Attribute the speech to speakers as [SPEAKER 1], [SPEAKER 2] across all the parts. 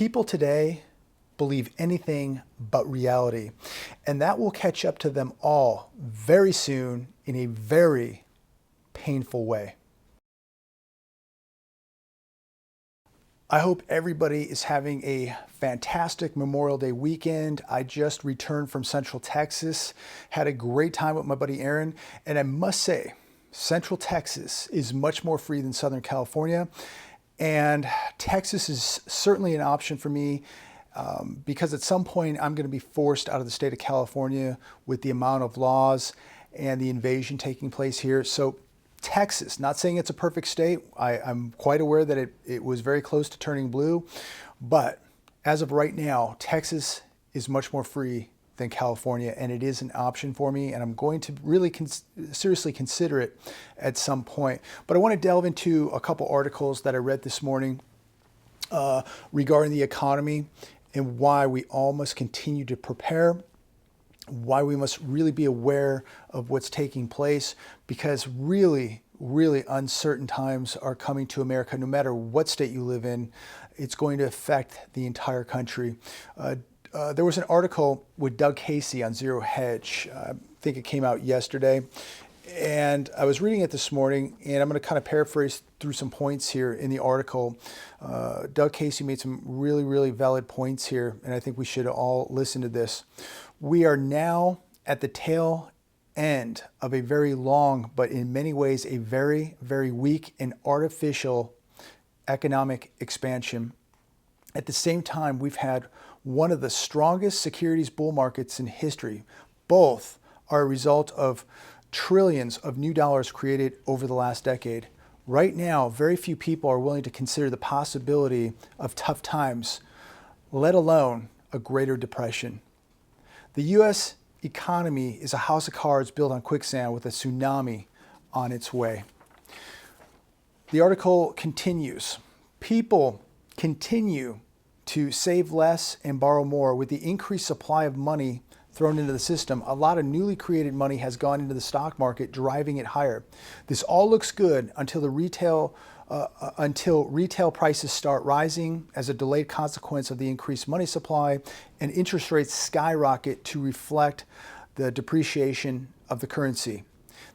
[SPEAKER 1] People today believe anything but reality, and that will catch up to them all very soon in a very painful way. I hope everybody is having a fantastic Memorial Day weekend. I just returned from Central Texas, had a great time with my buddy Aaron, and I must say, Central Texas is much more free than Southern California, and Texas is certainly an option for me because at some point I'm going to be forced out of the state of California with the amount of laws and the invasion taking place here. So Texas, not saying it's a perfect state. I'm quite aware that it was very close to turning blue, but as of right now, Texas is much more free than California, and it is an option for me, and I'm going to really seriously consider it at some point. But I want to delve into a couple articles that I read this morning regarding the economy and why we all must continue to prepare, why we must really be aware of what's taking place, because really uncertain times are coming to America. No matter what state you live in, it's going to affect the entire country. There was an article with Doug Casey on Zero Hedge. I think it came out yesterday. And I was reading it this morning, and I'm going to kind of paraphrase through some points here in the article. Doug Casey made some really valid points here, and I think we should all listen to this. We are now at the tail end of a very long, but in many ways a very weak and artificial economic expansion. At the same time, we've had one of the strongest securities bull markets in history. Both are a result of trillions of new dollars created over the last decade. Right now, very few people are willing to consider the possibility of tough times, let alone a greater depression. The U.S. economy is a house of cards built on quicksand with a tsunami on its way. The article continues. People continue to save less and borrow more. With the increased supply of money thrown into the system, a lot of newly created money has gone into the stock market, driving it higher. This all looks good until retail prices start rising as a delayed consequence of the increased money supply, and interest rates skyrocket to reflect the depreciation of the currency.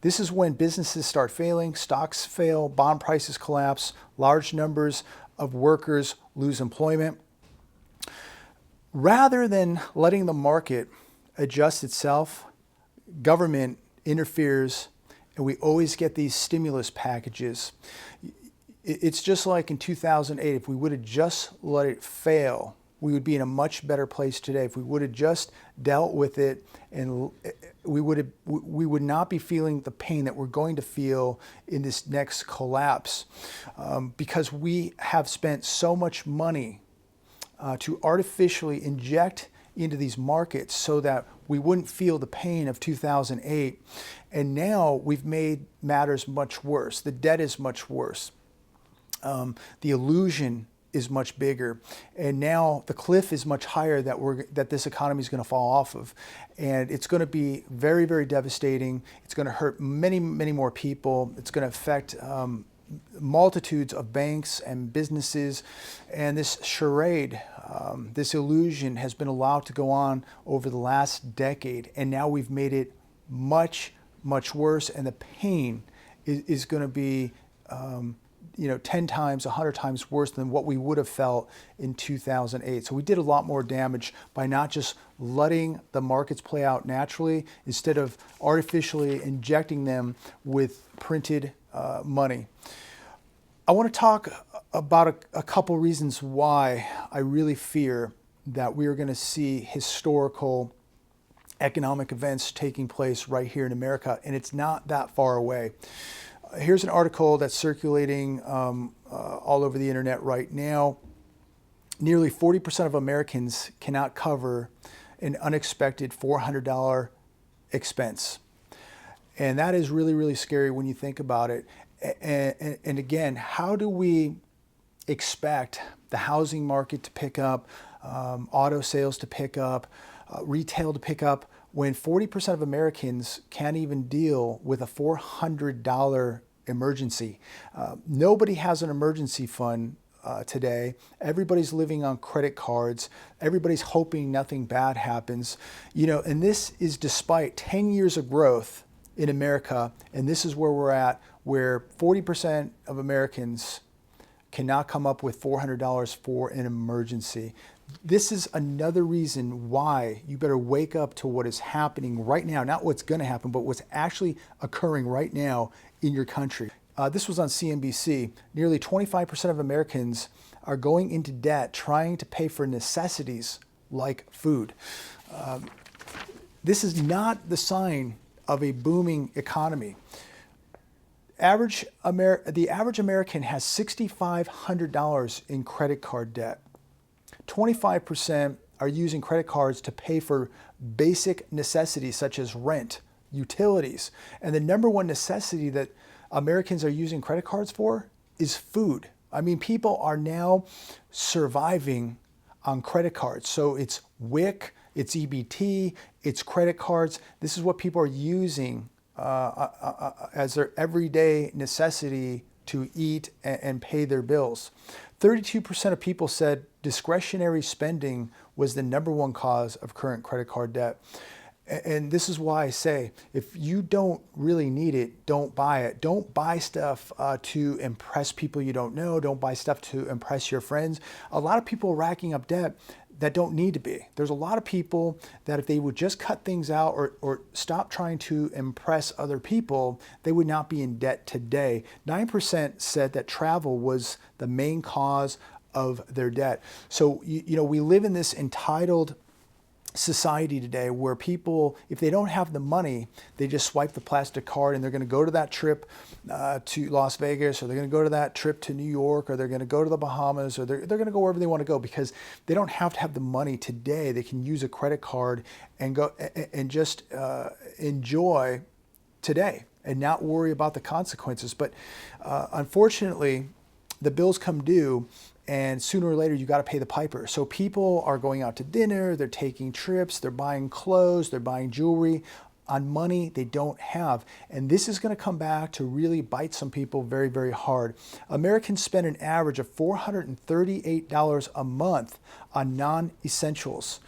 [SPEAKER 1] This is when businesses start failing, stocks fail, bond prices collapse, large numbers of workers lose employment. Rather than letting the market adjust itself, government interferes, and we always get these stimulus packages. It's just like in 2008, if we would have just let it fail, we would be in a much better place today. If we would have just dealt with it, and we would not be feeling the pain that we're going to feel in this next collapse, because we have spent so much money to artificially inject into these markets so that we wouldn't feel the pain of 2008. And now we've made matters much worse. The debt is much worse. The illusion is much bigger. And now the cliff is much higher that this economy is going to fall off of. And it's going to be very devastating. It's going to hurt many more people. It's going to affect multitudes of banks and businesses, and this charade, this illusion has been allowed to go on over the last decade, and now we've made it much worse, and the pain is going to be 10 times, 100 times worse than what we would have felt in 2008. So we did a lot more damage by not just letting the markets play out naturally, instead of artificially injecting them with printed money. I want to talk about a couple reasons why I really fear that we are going to see historical economic events taking place right here in America, and it's not that far away. Here's an article that's circulating all over the internet right now. Nearly 40% of Americans cannot cover an unexpected $400 expense. And that is really scary when you think about it. And again, how do we expect the housing market to pick up, auto sales to pick up, retail to pick up, when 40% of Americans can't even deal with a $400 emergency? Nobody has an emergency fund today. Everybody's living on credit cards. Everybody's hoping nothing bad happens. And this is despite 10 years of growth in America, and this is where we're at, where 40% of Americans cannot come up with $400 for an emergency. This is another reason why you better wake up to what is happening right now, not what's going to happen, but what's actually occurring right now in your country. This was on CNBC. Nearly 25% of Americans are going into debt trying to pay for necessities like food. This is not the sign of a booming economy. The average American has $6,500 in credit card debt. 25% are using credit cards to pay for basic necessities such as rent, utilities, and the number one necessity that Americans are using credit cards for is food. I mean, people are now surviving on credit cards. So it's WIC, it's EBT, it's credit cards. This is what people are using as their everyday necessity to eat and pay their bills. 32% of people said discretionary spending was the number one cause of current credit card debt. And this is why I say, if you don't really need it, don't buy it. Don't buy stuff to impress people you don't know. Don't buy stuff to impress your friends. A lot of people are racking up debt that don't need to be. There's a lot of people that if they would just cut things out or stop trying to impress other people, they would not be in debt today. 9% said that travel was the main cause of their debt. So, we live in this entitled society today where people, if they don't have the money, they just swipe the plastic card and they're going to go to that trip to Las Vegas, or they're going to go to that trip to New York, or they're going to go to the Bahamas, or they're going to go wherever they want to go because they don't have to have the money today. They can use a credit card and go and just enjoy today and not worry about the consequences. But unfortunately, the bills come due, and sooner or later you got to pay the piper. So people are going out to dinner, they're taking trips, they're buying clothes, they're buying jewelry on money they don't have. And this is going to come back to really bite some people very, very hard. Americans spend an average of $438 a month on non-essentials.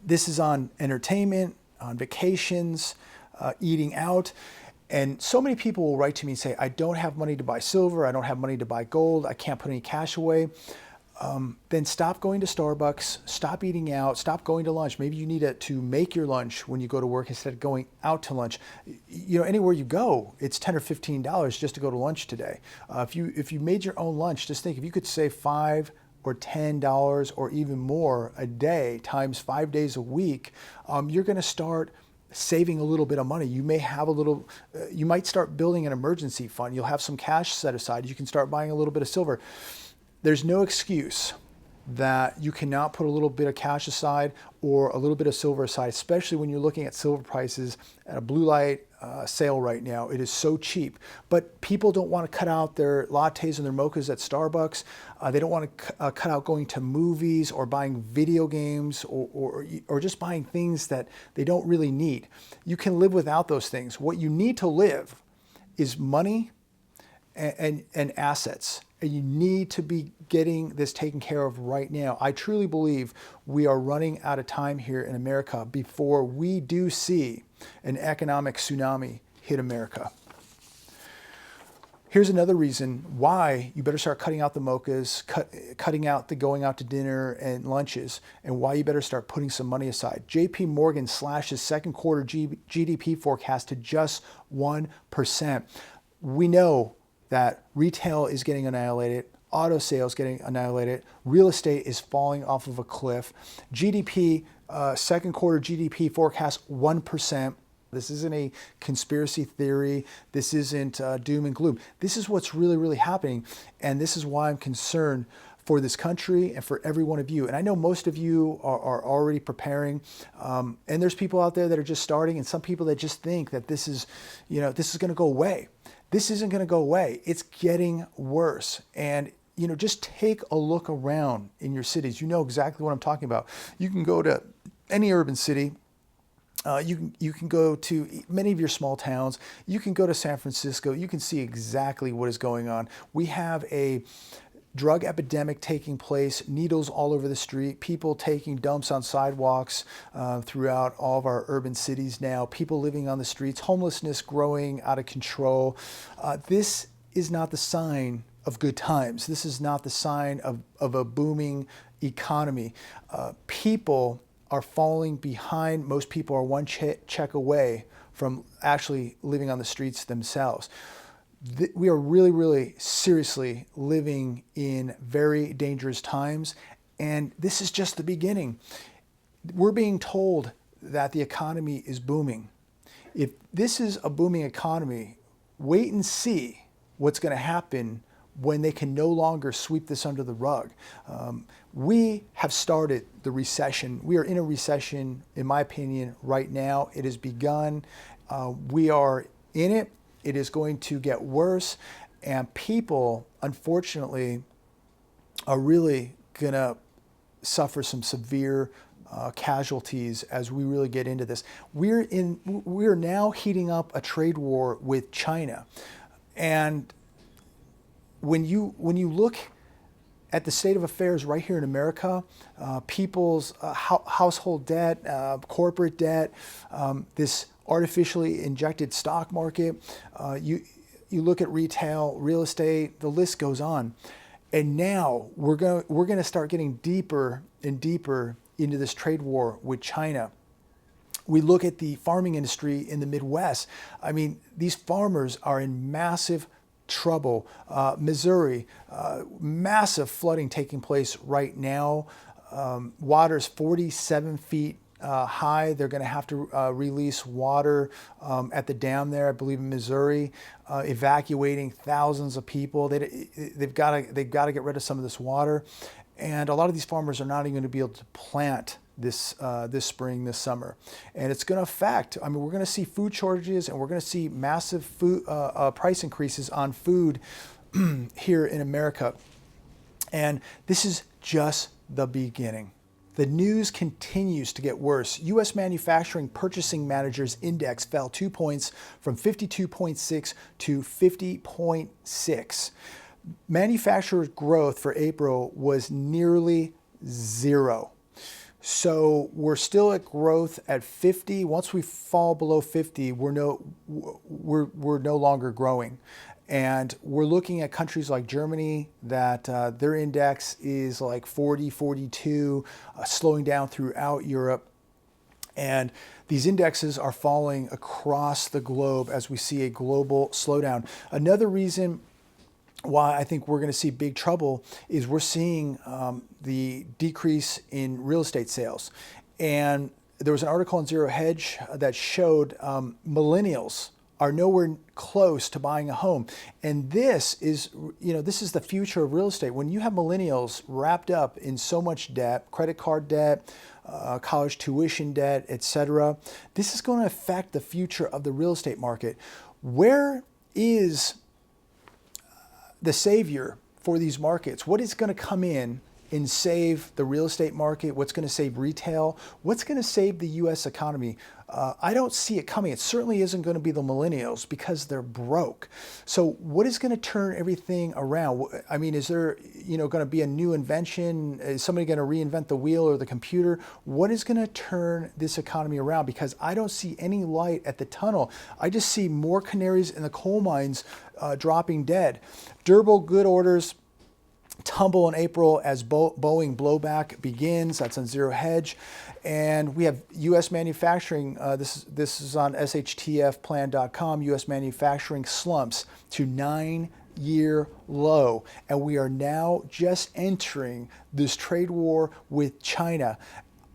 [SPEAKER 1] This is on entertainment, on vacations, eating out. And so many people will write to me and say, I don't have money to buy silver, I don't have money to buy gold, I can't put any cash away. Then stop going to Starbucks, stop eating out, stop going to lunch. Maybe you need to make your lunch when you go to work instead of going out to lunch. Anywhere you go, it's $10 or $15 just to go to lunch today. If you made your own lunch, just think, if you could save $5 or $10 or even more a day times 5 days a week, you're going to start saving a little bit of money. You may have you might start building an emergency fund. You'll have some cash set aside. You can start buying a little bit of silver. There's no excuse that you cannot put a little bit of cash aside or a little bit of silver aside, especially when you're looking at silver prices at a blue light sale right now. It is so cheap. But people don't want to cut out their lattes and their mochas at Starbucks. They don't want to cut out going to movies or buying video games or just buying things that they don't really need. You can live without those things. What you need to live is money and assets. And you need to be getting this taken care of right now. I truly believe we are running out of time here in America before we do see an economic tsunami hit America. Here's another reason why you better start cutting out the mochas, cutting out the going out to dinner and lunches, and why you better start putting some money aside. JP Morgan slashes second quarter GDP forecast to just 1%. We know that retail is getting annihilated, auto sales getting annihilated, real estate is falling off of a cliff. GDP, second quarter GDP forecast 1%. This isn't a conspiracy theory. This isn't doom and gloom. This is what's really, really happening. And this is why I'm concerned for this country and for every one of you. And I know most of you are already preparing. And there's people out there that are just starting, and some people that just think that this is going to go away. This isn't going to go away. It's getting worse. And, just take a look around in your cities. You know exactly what I'm talking about. You can go to any urban city You can go to many of your small towns. You can go to San Francisco. You can see exactly what is going on. We have a drug epidemic taking place, needles all over the street, people taking dumps on sidewalks throughout all of our urban cities now, people living on the streets, homelessness growing out of control. This is not the sign of good times. This is not the sign of a booming economy. People are falling behind. Most people are one check away from actually living on the streets themselves. We are really, really seriously living in very dangerous times, and this is just the beginning. We're being told that the economy is booming. If this is a booming economy, wait and see what's going to happen when they can no longer sweep this under the rug. We have started the recession. We are in a recession, in my opinion, right now. It has begun. We are in it. It is going to get worse. And people, unfortunately, are really going to suffer some severe casualties as we really get into this. We're now heating up a trade war with China. And when you look at the state of affairs right here in America, people's household debt, corporate debt, this artificially injected stock market, you look at retail, real estate, the list goes on. And now we're going to start getting deeper and deeper into this trade war with China. We look at the farming industry in the Midwest. I mean, these farmers are in massive trouble. Missouri, massive flooding taking place right now. Water's 47 feet high. They're going to have to release water at the dam there, I believe in Missouri, evacuating thousands of people. They've got to get rid of some of this water, and a lot of these farmers are not even going to be able to plant this spring, this summer, and it's going to affect. I mean, we're going to see food shortages, and we're going to see massive food price increases on food here in America, and this is just the beginning. The news continues to get worse. U.S. Manufacturing Purchasing Managers Index fell 2 points from 52.6 to 50.6. Manufacturer growth for April was nearly zero. So we're still at growth at 50. Once we fall below 50, we're no longer growing. And we're looking at countries like Germany that their index is like 40, 42, slowing down throughout Europe. And these indexes are falling across the globe as we see a global slowdown. Another reason why I think we're going to see big trouble is we're seeing the decrease in real estate sales. And there was an article on Zero Hedge that showed millennials are nowhere close to buying a home. And this is the future of real estate. When you have millennials wrapped up in so much debt, credit card debt, college tuition debt, etc., this is going to affect the future of the real estate market. Where is the savior for these markets? What is going to come in and save the real estate market? What's going to save retail? What's going to save the U.S. economy? I don't see it coming. It certainly isn't going to be the millennials because they're broke. So what is going to turn everything around? I mean, is there going to be a new invention? Is somebody going to reinvent the wheel or the computer? What is going to turn this economy around? Because I don't see any light at the tunnel. I just see more canaries in the coal mines dropping dead. Durable good orders tumble in April as Boeing blowback begins. That's on Zero Hedge. And we have U.S. manufacturing. This is on shtfplan.com. U.S. manufacturing slumps to 9-year low. And we are now just entering this trade war with China.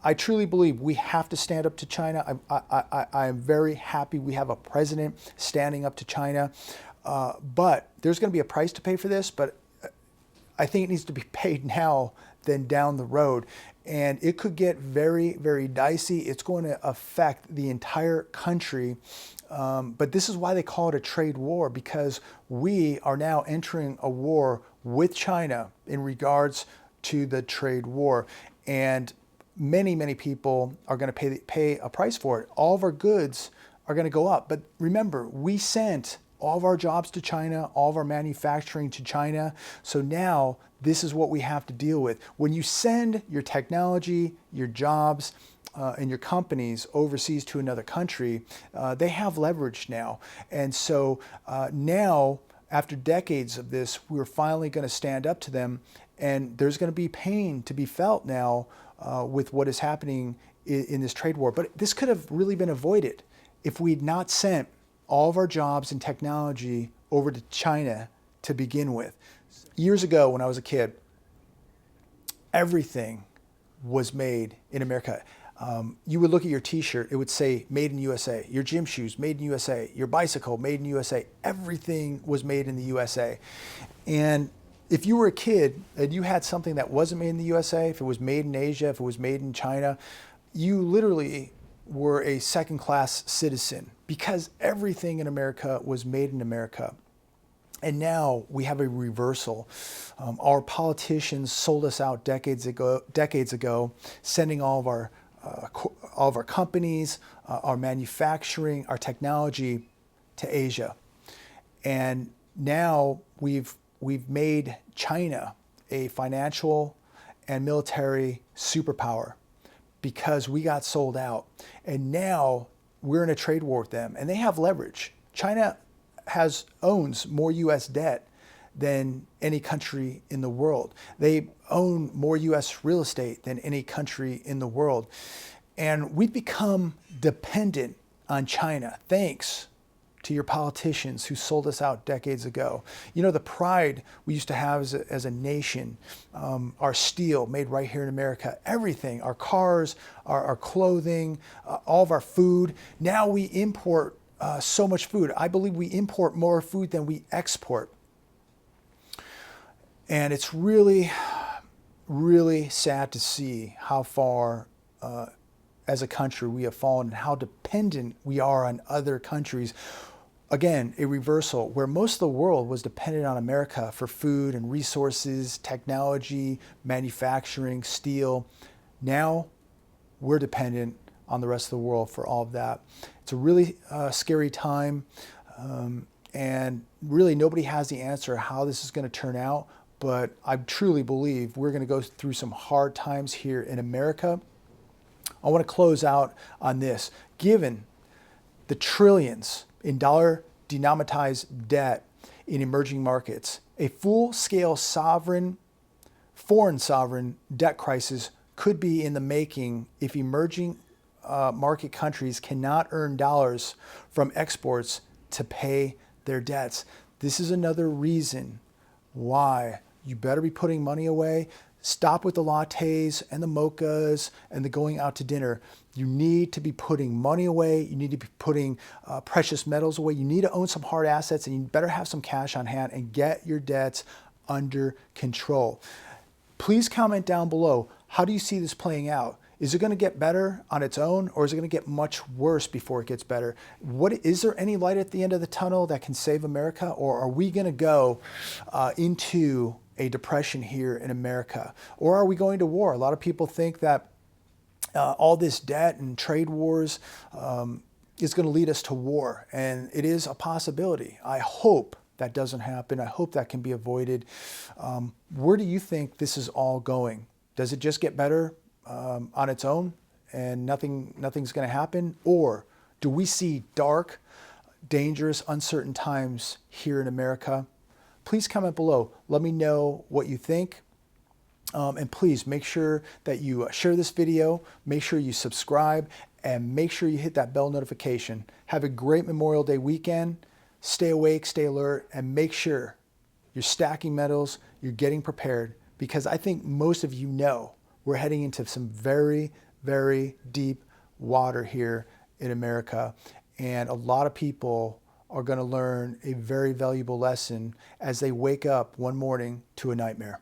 [SPEAKER 1] I truly believe we have to stand up to China. I am very happy we have a president standing up to China. But there's going to be a price to pay for this. But I think it needs to be paid now than down the road. And it could get very, very dicey. It's going to affect the entire country. But this is why they call it a trade war, because we are now entering a war with China in regards to the trade war. And many people are going to pay a price for it. All of our goods are going to go up. But remember, we sent all of our jobs to China, all of our manufacturing to China. So now this is what we have to deal with. When you send your technology, your jobs, and your companies overseas to another country, they have leverage now. And so now, after decades of this, we're finally going to stand up to them, and there's going to be pain to be felt now with what is happening in this trade war. But this could have really been avoided if we'd not sent all of our jobs and technology over to China to begin with. Years ago, when I was a kid, everything was made in America. You would look at your t-shirt, it would say made in USA. Your gym shoes, made in USA. Your bicycle, made in USA. Everything was made in the USA. And if you were a kid and you had something that wasn't made in the USA, if it was made in Asia, if it was made in China, you literally were a second-class citizen because everything in America was made in America. And now we have a reversal. Our politicians sold us out decades ago, sending all of our companies, our manufacturing, our technology to Asia. And now we've made China a financial and military superpower because we got sold out. And now we're in a trade war with them, and they have leverage. China owns more U.S. debt than any country in the world. They own more U.S. real estate than any country in the world. And we've become dependent on China, thanks to your politicians who sold us out decades ago. You know, the pride we used to have as a nation, our steel made right here in America, everything, our cars, our clothing, all of our food. Now we import so much food. I believe we import more food than we export. And it's really, really sad to see how far as a country we have fallen and how dependent we are on other countries. Again, a reversal where most of the world was dependent on America for food and resources, technology, manufacturing, steel. Now we're dependent on the rest of the world for all of that. It's a really scary time, and really nobody has the answer how this is going to turn out, but I truly believe we're going to go through some hard times here in America. I want to close out on this. Given the trillions in dollar-denominized debt in emerging markets, a full-scale foreign sovereign debt crisis could be in the making if emerging market countries cannot earn dollars from exports to pay their debts. This is another reason why you better be putting money away. Stop with the lattes and the mochas and the going out to dinner. You need to be putting money away. You need to be putting precious metals away. You need to own some hard assets, and you better have some cash on hand and get your debts under control. Please comment down below. How do you see this playing out? Is it going to get better on its own, or is it going to get much worse before it gets better? Is there any light at the end of the tunnel that can save America, or are we going to go into a depression here in America? Or are we going to war? A lot of people think that all this debt and trade wars is going to lead us to war, and it is a possibility. I hope that doesn't happen. I hope that can be avoided. Where do you think this is all going? Does it just get better on its own and nothing's going to happen? Or do we see dark, dangerous, uncertain times here in America? Please comment below. Let me know what you think. And please make sure that you share this video, make sure you subscribe, and make sure you hit that bell notification. Have a great Memorial Day weekend. Stay awake, stay alert, and make sure you're stacking metals, you're getting prepared, because I think most of you know we're heading into some very, very deep water here in America. And a lot of people are going to learn a very valuable lesson as they wake up one morning to a nightmare.